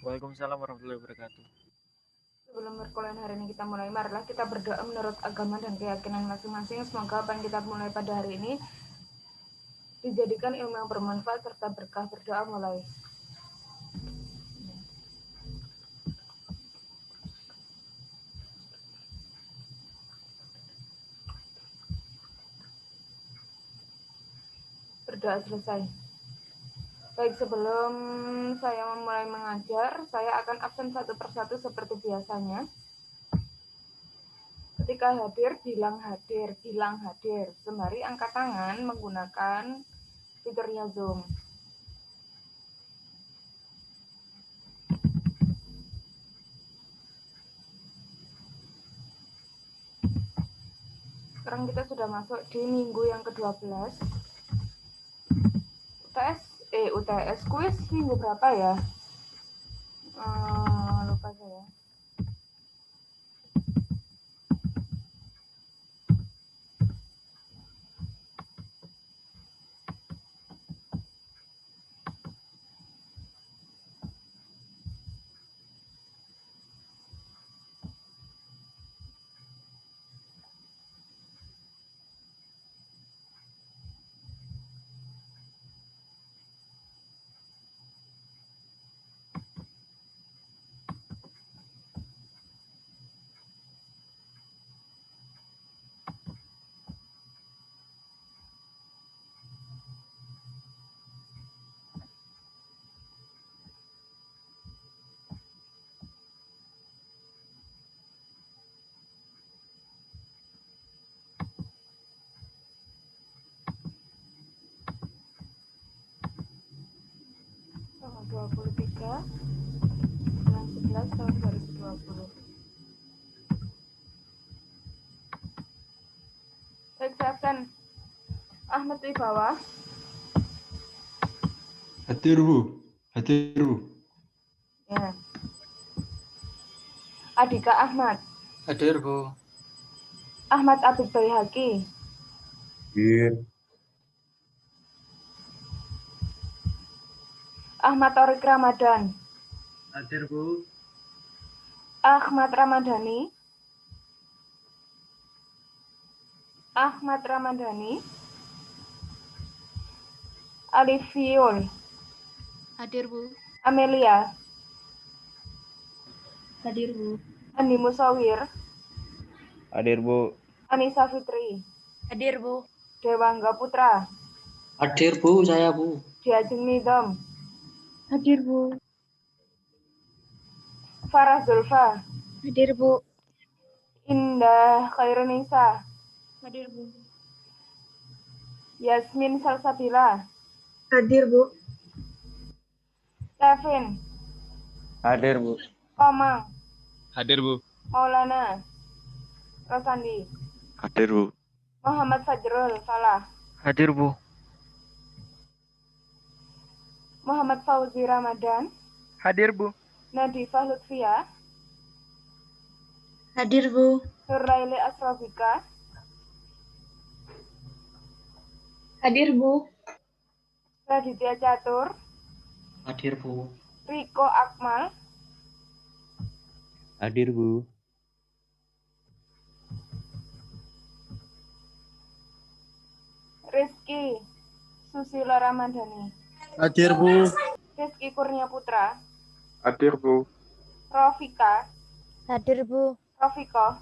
Waalaikumsalam warahmatullahi wabarakatuh. Sebelum perkuliahan hari ini kita mulai, marilah kita berdoa menurut agama dan keyakinan masing-masing. Semoga apa yang kita mulai pada hari ini dijadikan ilmu yang bermanfaat serta berkah. Berdoa mulai. Berdoa selesai. Baik, sebelum saya mulai mengajar, saya akan absen satu persatu seperti biasanya. Ketika hadir, bilang hadir, bilang hadir. Sembari angkat tangan menggunakan fiturnya Zoom. Sekarang kita sudah masuk di minggu yang ke-12. UTS kuis minggu berapa ya? Lupa saya. Tanggal 23 bulan 11 tahun 2020. Baik, saya absen. Ahmad di bawah. Hadir Bu, hadir Bu. Ya. Adika Ahmad. Hadir Bu. Ahmad Abid Baihaqi. Hadir. Ahmad Torik Ramadan. Hadir Bu. Ahmad Ramadhani. Ahmad Ramadhani. Alifiul. Hadir Bu. Amelia. Hadir Bu. Andi Musawir. Hadir Bu. Anissa Fitri. Hadir Bu. Dewangga Putra. Hadir Bu, saya Bu. Diajeng Nidom. Hadir Bu. Farah Zulfa. Hadir Bu. Indah Khairunisa. Hadir Bu. Yasmin Salsabila. Hadir Bu. Kevin. Hadir Bu. Komang. Hadir Bu. Maulana. Rosandi. Hadir Bu. Muhammad Fajrul Falah. Hadir Bu. Muhammad Fauzi Ramadan. Hadir Bu. Nadifah Lutfia. Hadir Bu. Nurraili Asrofika. Hadir Bu. Raditya Catur. Hadir Bu. Riko Akmal. Hadir Bu. Rizky Susilo Ramadhani. Hadir Bu. Rizky Kurnia Putra. Hadir Bu. Rofika. Hadir Bu. Rofiko.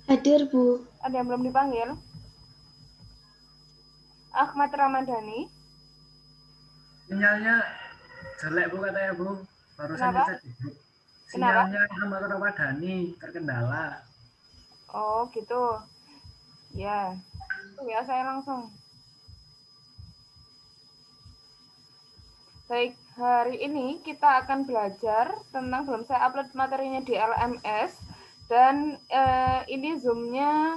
Hadir Bu. Ada yang belum dipanggil? Ahmad Ramadhani. Sinyalnya jelek Bu katanya Bu. Barusan Kenapa? ngecek di grup. Kenapa? Sinyalnya Ahmad Ramadhani terkendala. Oh gitu. Ya. Ya saya langsung. Baik, hari ini kita akan belajar tentang, belum saya upload materinya di LMS, dan ini Zoom-nya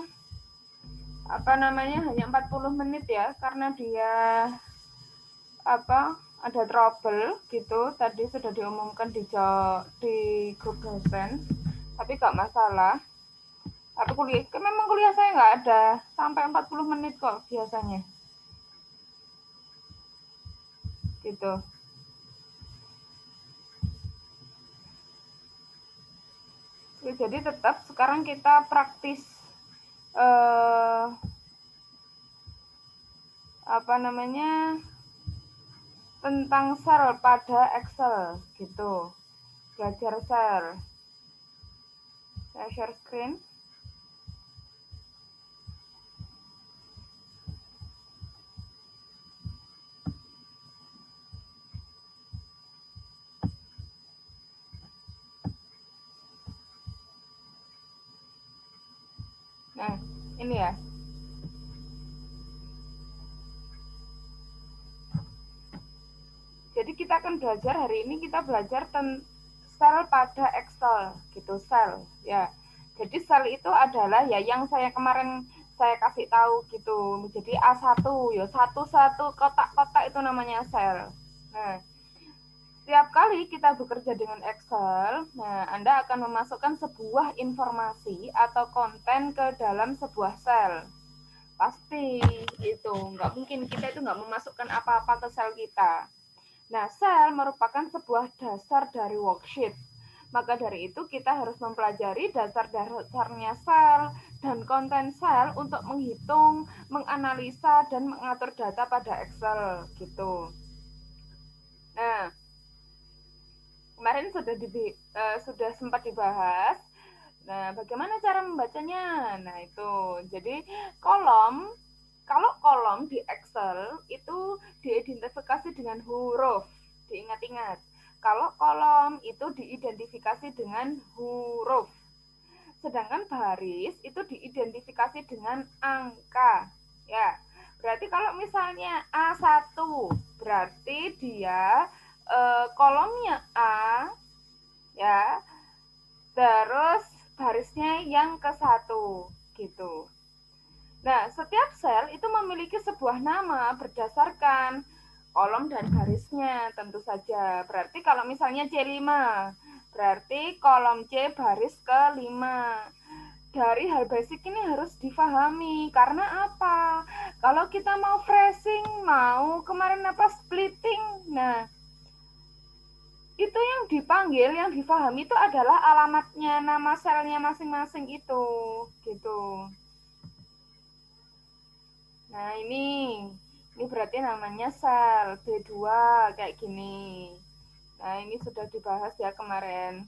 hanya 40 menit ya, karena dia ada trouble gitu. Tadi sudah diumumkan di grup dosen, tapi nggak masalah. Tapi memang kuliah saya nggak ada sampai 40 menit kok biasanya. Gitu. Oke, jadi tetap sekarang kita praktis tentang sel pada Excel gitu. Belajar sel. Saya share screen. Nah, ini ya. Jadi kita akan belajar hari ini, kita belajar sel pada Excel gitu, sel ya. Jadi sel itu adalah ya yang kemarin saya kasih tahu gitu. Jadi A1 ya, satu-satu kotak-kotak itu namanya sel. Nah, setiap kali kita bekerja dengan Excel, nah Anda akan memasukkan sebuah informasi atau konten ke dalam sebuah sel. Pasti itu, nggak mungkin kita itu nggak memasukkan apa-apa ke sel kita. Nah, sel merupakan sebuah dasar dari worksheet. Maka dari itu kita harus mempelajari dasar-dasarnya sel dan konten sel untuk menghitung, menganalisa, dan mengatur data pada Excel gitu. Nah, kemarin sudah sempat dibahas. Nah, bagaimana cara membacanya? Nah, itu. Jadi kalau kolom di Excel itu diidentifikasi dengan huruf. Diingat-ingat. Kalau kolom itu diidentifikasi dengan huruf. Sedangkan baris itu diidentifikasi dengan angka. Ya. Berarti kalau misalnya A1, berarti dia kolomnya A, ya. Terus barisnya yang ke-1 gitu. Nah, setiap sel itu memiliki sebuah nama berdasarkan kolom dan barisnya tentu saja. Berarti kalau misalnya C5, berarti kolom C baris ke-5. Dari hal basic ini harus difahami. Karena apa? Kalau kita mau phrasing, mau kemarin splitting, nah itu yang dipanggil, yang difahami itu adalah alamatnya, nama selnya masing-masing itu, gitu. Nah, ini berarti namanya sel B2 kayak gini. Nah, ini sudah dibahas ya kemarin.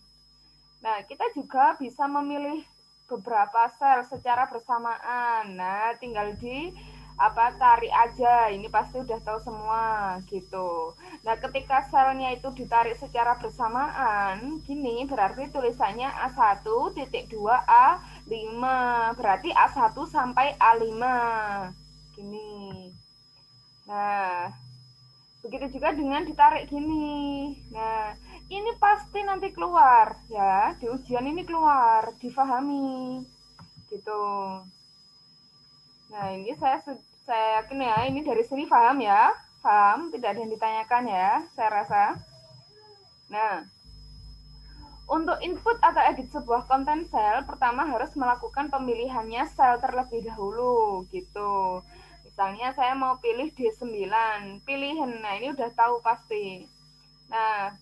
Nah, kita juga bisa memilih beberapa sel secara bersamaan. Nah, tinggal tarik aja. Ini pasti udah tahu semua gitu. Nah, ketika selnya itu ditarik secara bersamaan, gini berarti tulisannya A1.2A5. Berarti A1 sampai A5. Gini. Nah, begitu juga dengan ditarik gini. Nah, ini pasti nanti keluar ya, di ujian ini keluar, difahami. Gitu. Nah, ini saya yakin ya, ini dari sini paham ya? Paham, tidak ada yang ditanyakan ya, saya rasa. Nah, untuk input atau edit sebuah konten sel, pertama harus melakukan pemilihannya sel terlebih dahulu, gitu. Misalnya saya mau pilih D9, pilihan, nah ini udah tahu pasti. Nah,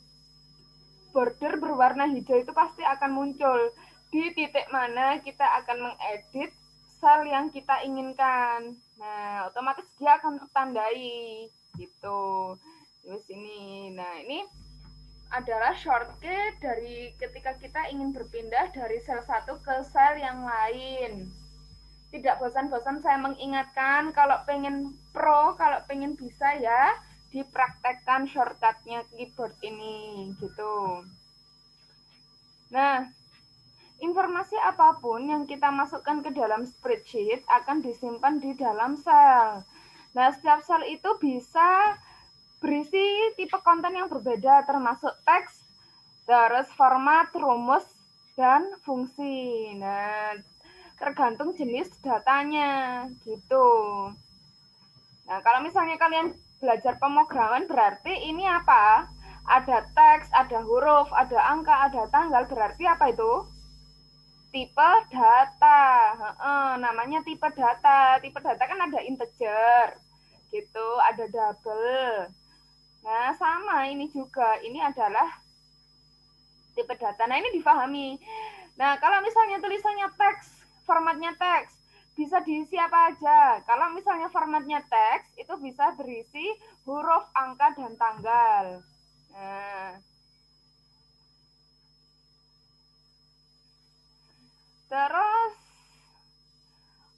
border berwarna hijau itu pasti akan muncul di titik mana kita akan mengedit sel yang kita inginkan. Nah, otomatis dia akan tandai, gitu. Terus ini, nah ini adalah shortcut dari ketika kita ingin berpindah dari sel satu ke sel yang lain. Tidak bosan-bosan saya mengingatkan, kalau pengen pro, kalau pengen bisa ya, dipraktekkan shortcutnya keyboard ini, gitu. Nah, informasi apapun yang kita masukkan ke dalam spreadsheet akan disimpan di dalam sel. Nah, setiap sel itu bisa berisi tipe konten yang berbeda, termasuk teks, terus format, rumus, dan fungsi. Nah, tergantung jenis datanya, gitu. Nah, kalau misalnya kalian belajar pemrograman, berarti ini apa? Ada teks, ada huruf, ada angka, ada tanggal, berarti apa itu? Tipe data. Namanya tipe data. Tipe data kan ada integer, gitu, ada double. Nah, sama ini juga. Ini adalah tipe data. Nah, ini difahami. Nah, kalau misalnya tulisannya teks, formatnya teks, bisa diisi apa aja. Kalau misalnya formatnya teks, itu bisa berisi huruf, angka, dan tanggal. Nah, terus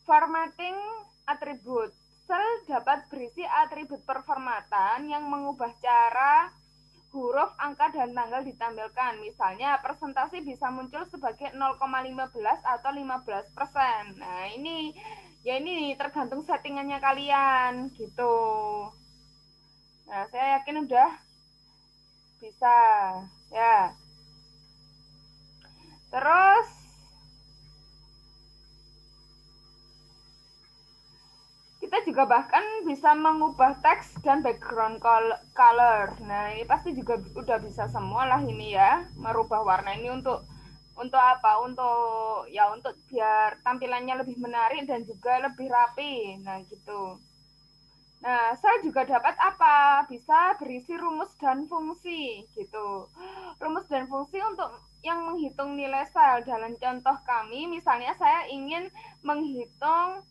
formatting atribut. Sel dapat berisi atribut performatan yang mengubah cara huruf, angka, dan tanggal ditampilkan. Misalnya, presentasi bisa muncul sebagai 0,15 atau 15%. Nah, ini tergantung settingannya kalian, gitu. Nah, saya yakin udah bisa, ya. Terus, kita juga bahkan bisa mengubah teks dan background color. Nah, ini pasti juga udah bisa semua lah ini ya, merubah warna ini untuk apa? Untuk biar tampilannya lebih menarik dan juga lebih rapi. Nah, gitu. Nah, saya juga dapat apa? Bisa berisi rumus dan fungsi, gitu. Rumus dan fungsi untuk yang menghitung nilai sel. Dalam contoh kami, misalnya saya ingin menghitung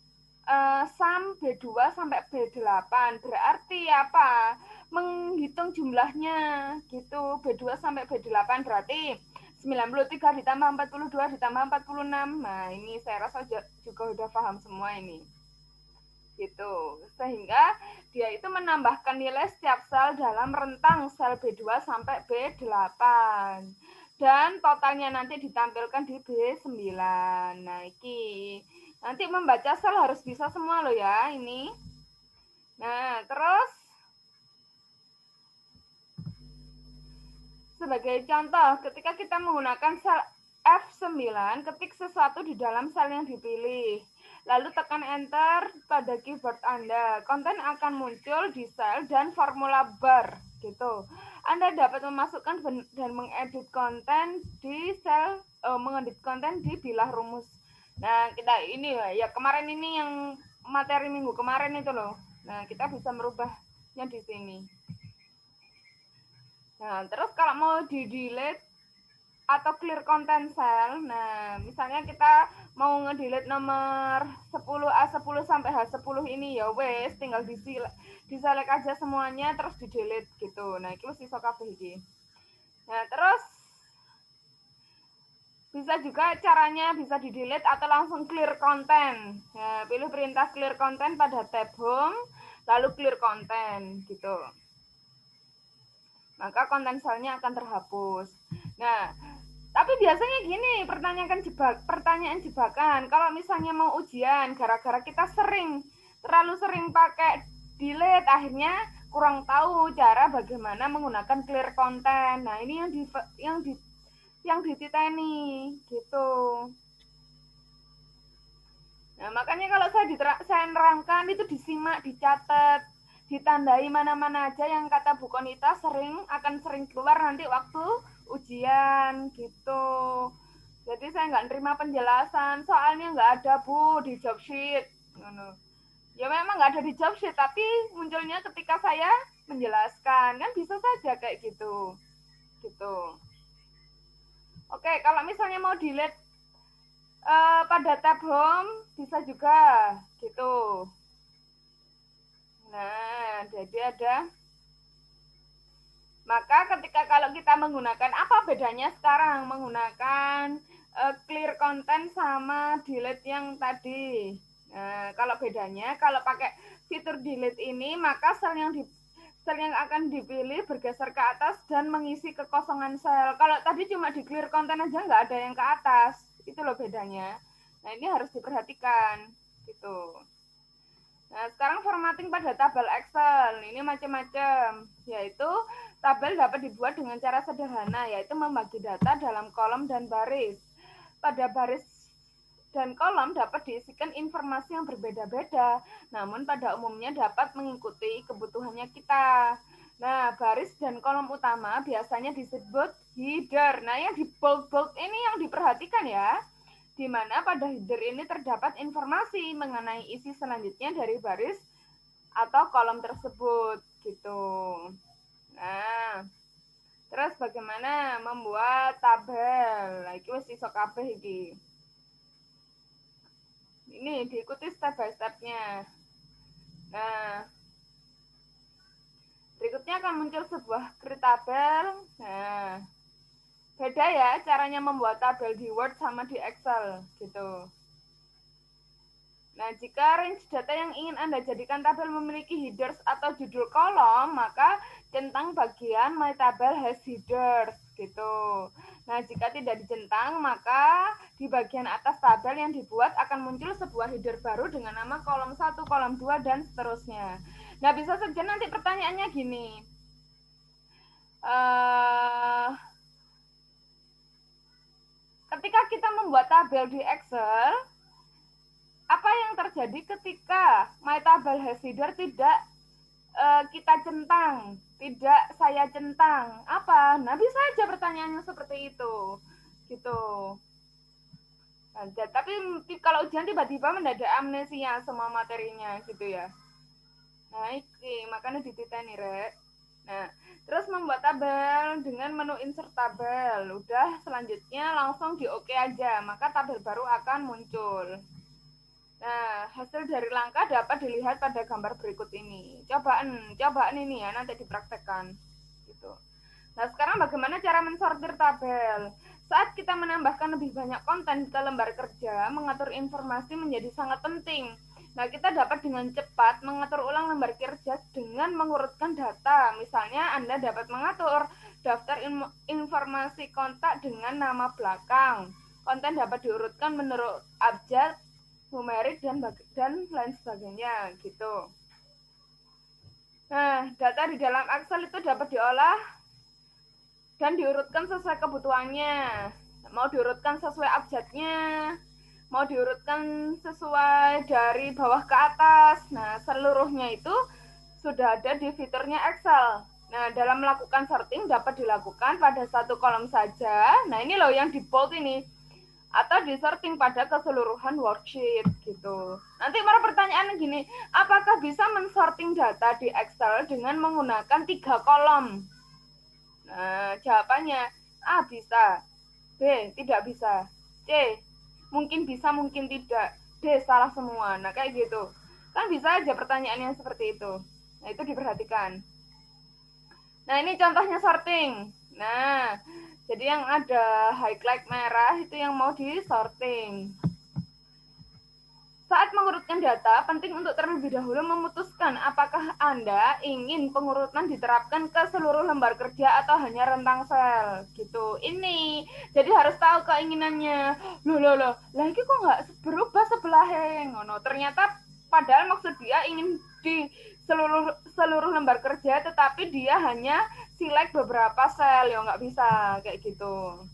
sum B2 sampai B8. Berarti apa? Menghitung jumlahnya, gitu. B2 sampai B8 berarti 93 ditambah 42 ditambah 46. Nah, ini saya rasa juga udah paham semua ini. Gitu. Sehingga dia itu menambahkan nilai setiap sel dalam rentang sel B2 sampai B8. Dan totalnya nanti ditampilkan di B9. Nah, ini nanti membaca sel harus bisa semua loh ya, ini. Nah, terus sebagai contoh, ketika kita menggunakan sel F9, ketik sesuatu di dalam sel yang dipilih. Lalu tekan enter pada keyboard Anda. Konten akan muncul di sel dan formula bar, gitu. Anda dapat memasukkan dan mengedit konten di sel, mengedit konten di bilah rumus. Nah, kita ini ya kemarin ini yang materi minggu kemarin itu loh. Nah, kita bisa merubahnya di sini. Nah, terus kalau mau di-delete atau clear content cell, nah misalnya kita mau nge-delete nomor 10A10 sampai H10 ini ya wes, tinggal diselect aja semuanya terus di-delete gitu. Nah, itu sisa kabeh iki. Nah, terus bisa juga caranya bisa di-delete atau langsung clear content. Nah, pilih perintah clear content pada tab home, lalu clear content gitu. Maka konten selnya akan terhapus. Nah, tapi biasanya gini, pertanyaan jebakan. Kalau misalnya mau ujian, gara-gara kita terlalu sering pakai delete, akhirnya kurang tahu cara bagaimana menggunakan clear content. Nah, ini yang dititeni gitu. Nah, makanya kalau saya nerangkan itu disimak, dicatat, ditandai mana-mana aja yang kata Bu Konita akan sering keluar nanti waktu ujian gitu. Jadi saya nggak nerima penjelasan, soalnya nggak ada Bu di job sheet. Ya memang nggak ada di job sheet, tapi munculnya ketika saya menjelaskan, kan bisa saja kayak gitu. Gitu. Oke, kalau misalnya mau delete pada tab home bisa juga gitu. Nah, jadi ada. Maka ketika kalau kita menggunakan, apa bedanya sekarang menggunakan clear content sama delete yang tadi? Nah, kalau bedanya, kalau pakai fitur delete ini, maka sel yang akan dipilih bergeser ke atas dan mengisi kekosongan sel. Kalau tadi cuma di clear content aja nggak ada yang ke atas. Itu loh bedanya. Nah, ini harus diperhatikan gitu. Nah, sekarang formatting pada tabel Excel. Ini macam-macam, yaitu tabel dapat dibuat dengan cara sederhana, yaitu membagi data dalam kolom dan baris. Pada baris dan kolom dapat diisikan informasi yang berbeda-beda, namun pada umumnya dapat mengikuti kebutuhannya kita. Nah, baris dan kolom utama biasanya disebut header. Nah, yang di bold ini yang diperhatikan ya, di mana pada header ini terdapat informasi mengenai isi selanjutnya dari baris atau kolom tersebut gitu. Nah, Terus bagaimana membuat tabel? Nah, iki wis iso kabeh iki. Ini diikuti step by step-nya. Nah, berikutnya akan muncul sebuah grid tabel. Nah, beda ya caranya membuat tabel di Word sama di Excel gitu. Nah, jika range data yang ingin Anda jadikan tabel memiliki headers atau judul kolom, maka centang bagian My Table has headers gitu. Nah, jika tidak dicentang, maka di bagian atas tabel yang dibuat akan muncul sebuah header baru dengan nama kolom 1, kolom 2, dan seterusnya. Nah, bisa saja nanti pertanyaannya gini. Ketika kita membuat tabel di Excel, apa yang terjadi ketika My Table has header tidak kita centang, tidak saya centang? Apa? Nah, bisa aja pertanyaannya seperti itu. Gitu. Nah, tapi kalau ujian tiba-tiba mendadak amnesia semua materinya gitu ya. Nah, iki makanya dititeni rek. Nah, terus membuat tabel dengan menu insert tabel. Udah, selanjutnya langsung di oke aja, maka tabel baru akan muncul. Nah, hasil dari langkah dapat dilihat pada gambar berikut ini. Cobaan ini ya, nanti dipraktekkan. Gitu. Nah, sekarang bagaimana cara mensortir tabel? Saat kita menambahkan lebih banyak konten ke lembar kerja, mengatur informasi menjadi sangat penting. Nah, kita dapat dengan cepat mengatur ulang lembar kerja dengan mengurutkan data. Misalnya, Anda dapat mengatur daftar informasi kontak dengan nama belakang. Konten dapat diurutkan menurut abjad, numerik, dan lain sebagainya gitu. Nah, data di dalam Excel itu dapat diolah dan diurutkan sesuai kebutuhannya. Mau diurutkan sesuai abjadnya, mau diurutkan sesuai dari bawah ke atas. Nah, seluruhnya itu sudah ada di fiturnya Excel. Nah, dalam melakukan sorting dapat dilakukan pada satu kolom saja. Nah, ini loh yang di bold ini. Atau disorting pada keseluruhan worksheet gitu. Nanti ada pertanyaan gini, apakah bisa mensorting data di Excel dengan menggunakan 3 kolom? Nah, jawabannya A, bisa. B, tidak bisa. C, mungkin bisa, mungkin tidak. D, salah semua. Nah, kayak gitu. Kan bisa aja pertanyaannya seperti itu. Nah, itu diperhatikan. Nah, ini contohnya sorting. Nah, jadi yang ada highlight merah itu yang mau disorting. Saat mengurutkan data, penting untuk terlebih dahulu memutuskan apakah Anda ingin pengurutan diterapkan ke seluruh lembar kerja atau hanya rentang sel. Gitu. Ini, jadi harus tahu keinginannya. Loh, lagi kok nggak berubah sebelahnya? Ngono. Ternyata padahal maksud dia ingin di seluruh lembar kerja, tetapi dia hanya select beberapa sel, ya nggak bisa kayak gitu.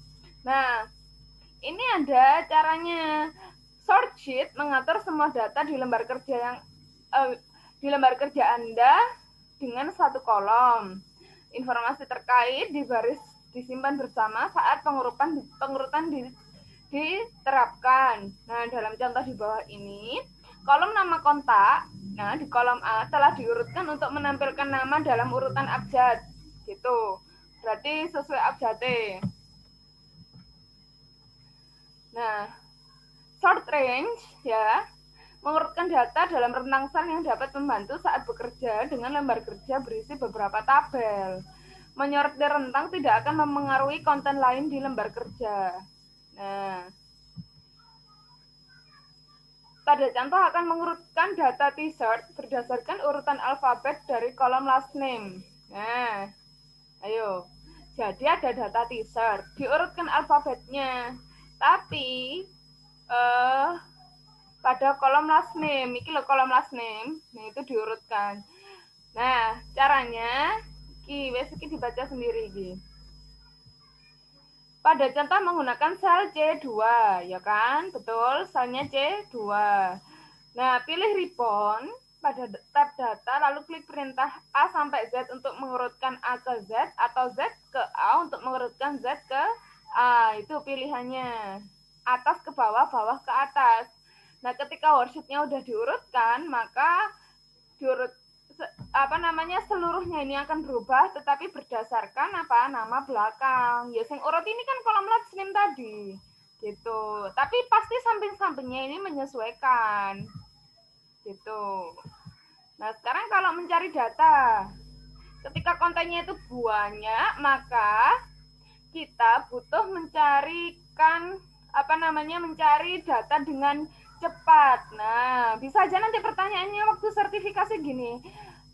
Nah, ini ada caranya. Sort sheet mengatur semua data di lembar kerja Anda dengan satu kolom. Informasi terkait disimpan bersama saat pengurutan diterapkan. Nah, dalam contoh di bawah ini, kolom nama kontak. Nah, di kolom A telah diurutkan untuk menampilkan nama dalam urutan abjad. Gitu. Berarti sesuai abjadnya. Nah, sort range ya, mengurutkan data dalam rentang sel yang dapat membantu saat bekerja dengan lembar kerja berisi beberapa tabel. Menyortir rentang tidak akan memengaruhi konten lain di lembar kerja. Nah, pada contoh akan mengurutkan data t-shirt berdasarkan urutan alfabet dari kolom last name. Nah, ayo. Jadi ada data t-shirt, diurutkan alfabetnya. Tapi pada kolom last name, ini loh kolom last name, nah itu diurutkan. Nah, caranya, wes iki dibaca sendiri iki. Pada contoh menggunakan sel C2, ya kan? Betul, selnya C2. Nah, pilih ribbon pada tab data, lalu klik perintah A sampai Z untuk mengurutkan A ke Z, atau Z ke A untuk mengurutkan Z ke A. Itu pilihannya. Atas ke bawah, bawah ke atas. Nah, ketika worksheet-nya udah diurutkan, maka seluruhnya ini akan berubah, tetapi berdasarkan nama belakang. Ya, sing urut ini kan kolom last name tadi, gitu. Tapi pasti samping-sampingnya ini menyesuaikan, gitu. Nah, sekarang kalau mencari data, ketika kontennya itu banyak, maka kita butuh mencari data dengan cepat. Nah, bisa aja nanti pertanyaannya waktu sertifikasi gini,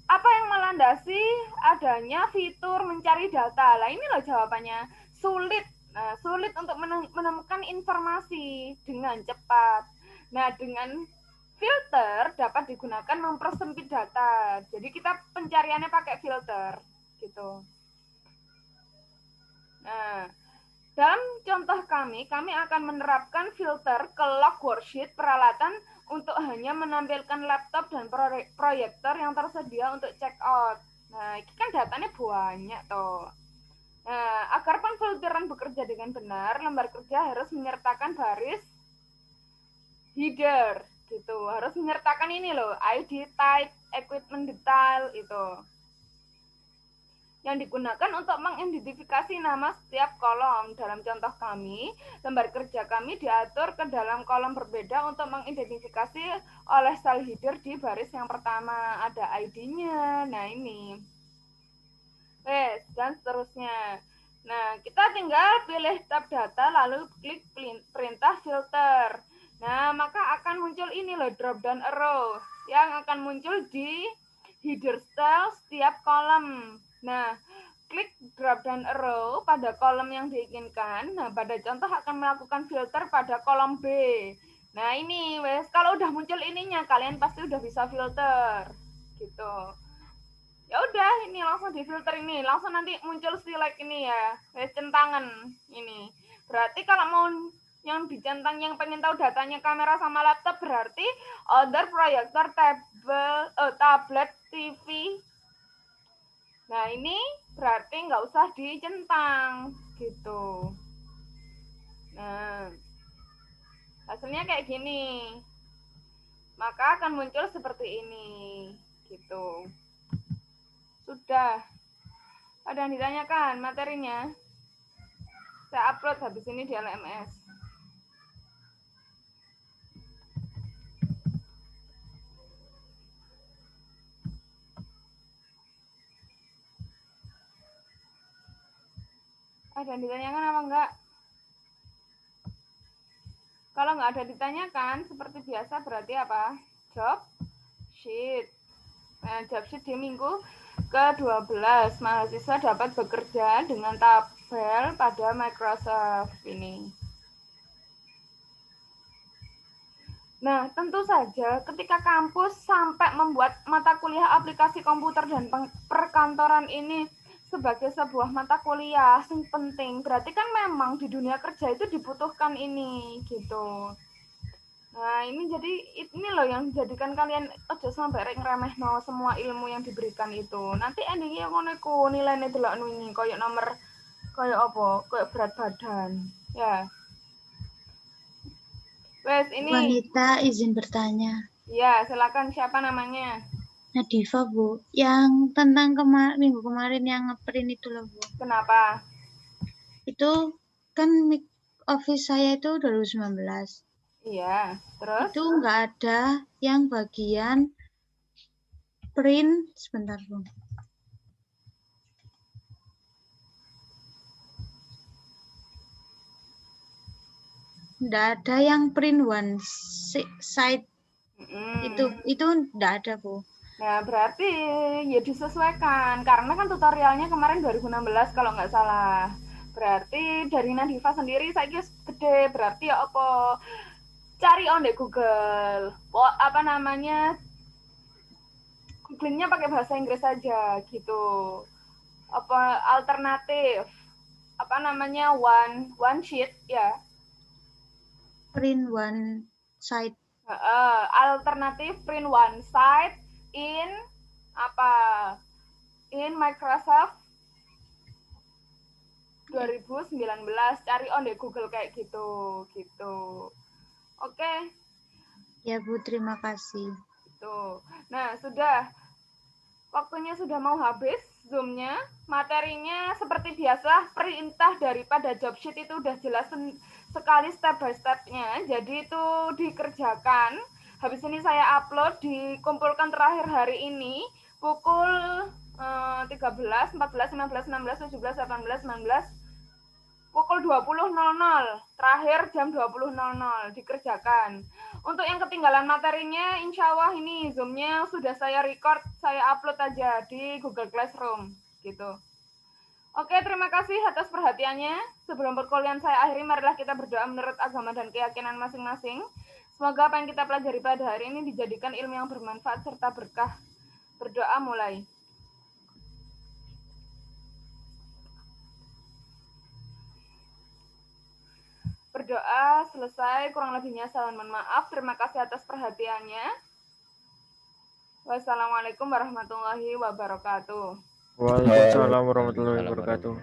apa yang melandasi adanya fitur mencari data? Lah ini loh jawabannya, sulit. Nah, sulit untuk menemukan informasi dengan cepat. Nah, dengan filter dapat digunakan mempersempit data. Jadi kita pencariannya pakai filter, gitu. Nah, dalam contoh kami akan menerapkan filter ke log worksheet peralatan untuk hanya menampilkan laptop dan proyektor yang tersedia untuk check out. Nah, ini kan datanya banyak toh. Nah, agar pemfilteran bekerja dengan benar, lembar kerja harus menyertakan baris header, gitu. Harus menyertakan ini loh, ID, type, equipment detail itu. Yang digunakan untuk mengidentifikasi nama setiap kolom. Dalam contoh kami, lembar kerja kami diatur ke dalam kolom berbeda untuk mengidentifikasi oleh sel header di baris yang pertama. Ada ID-nya, nah ini. Dan seterusnya. Nah, kita tinggal pilih tab data, lalu klik perintah filter. Nah, maka akan muncul ini loh, drop down arrow, yang akan muncul di header cell setiap kolom. Nah, klik drop down arrow pada kolom yang diinginkan. Nah, pada contoh akan melakukan filter pada kolom B. Nah, ini wes kalau udah muncul ininya kalian pasti udah bisa filter. Gitu. Ya udah, ini langsung difilter ini. Langsung nanti muncul select ini ya. Wes centangan ini. Berarti kalau mau yang dicentang yang pengen tahu datanya kamera sama laptop berarti other proyektor tablet TV. Nah, ini berarti nggak usah dicentang, gitu. Nah, hasilnya kayak gini. Maka akan muncul seperti ini, gitu. Sudah. Ada yang ditanyakan materinya? Saya upload habis ini di LMS. Ada yang ditanyakan apa enggak? Kalau nggak ada ditanyakan, seperti biasa berarti apa? Job sheet. Nah, job sheet di minggu ke-12. Mahasiswa dapat bekerja dengan tabel pada Microsoft ini. Nah, tentu saja ketika kampus sampai membuat mata kuliah aplikasi komputer dan perkantoran ini sebagai sebuah mata kuliah yang penting, berarti kan memang di dunia kerja itu dibutuhkan ini, gitu. Nah, ini jadi ini loh yang jadikan kalian aja sampai ngremehno semua ilmu yang diberikan itu. Nanti endingnya ngono iku nilainya delok ini koyo nomor koyo apa? Koyo berat badan. Ya. Wes ini. Wanita izin bertanya. Ya, silakan siapa namanya? Nadifa, Bu. Yang tentang minggu kemarin yang ngeprint itu loh, Bu. Kenapa? Itu kan office saya itu 2019. Iya, terus? Itu nggak ada yang bagian print, sebentar, Bu. Nggak ada yang print one side. Itu nggak ada, Bu. Nah, berarti ya disesuaikan. Karena kan tutorialnya kemarin 2016 kalau nggak salah. Berarti dari Nadifa sendiri saya kira gede. Berarti ya apa? Cari on di Google. Apa namanya? Google-nya pakai bahasa Inggris saja gitu. Apa alternatif? Apa namanya? One sheet ya. Print one side. Alternatif print one side in Microsoft 2019, cari on di Google kayak gitu. Oke. Ya, Bu, terima kasih. Gitu. Nah, sudah. Waktunya sudah mau habis Zoom-nya. Materinya seperti biasa, perintah daripada job sheet itu udah jelas sekali step by step-nya. Jadi itu dikerjakan. Habis ini saya upload, dikumpulkan terakhir hari ini pukul 13, 14, 15, 16, 17, 18, 19, pukul 20.00. Terakhir jam 20.00 dikerjakan. Untuk yang ketinggalan materinya, insya Allah ini Zoom-nya sudah saya record, saya upload aja di Google Classroom, gitu. Oke, terima kasih atas perhatiannya. Sebelum perkuliahan saya akhiri, marilah kita berdoa menurut agama dan keyakinan masing-masing. Semoga apa yang kita pelajari pada hari ini dijadikan ilmu yang bermanfaat serta berkah. Berdoa mulai. Berdoa selesai, kurang lebihnya saya mohon maaf. Terima kasih atas perhatiannya. Wassalamualaikum warahmatullahi wabarakatuh. Waalaikumsalam warahmatullahi wabarakatuh.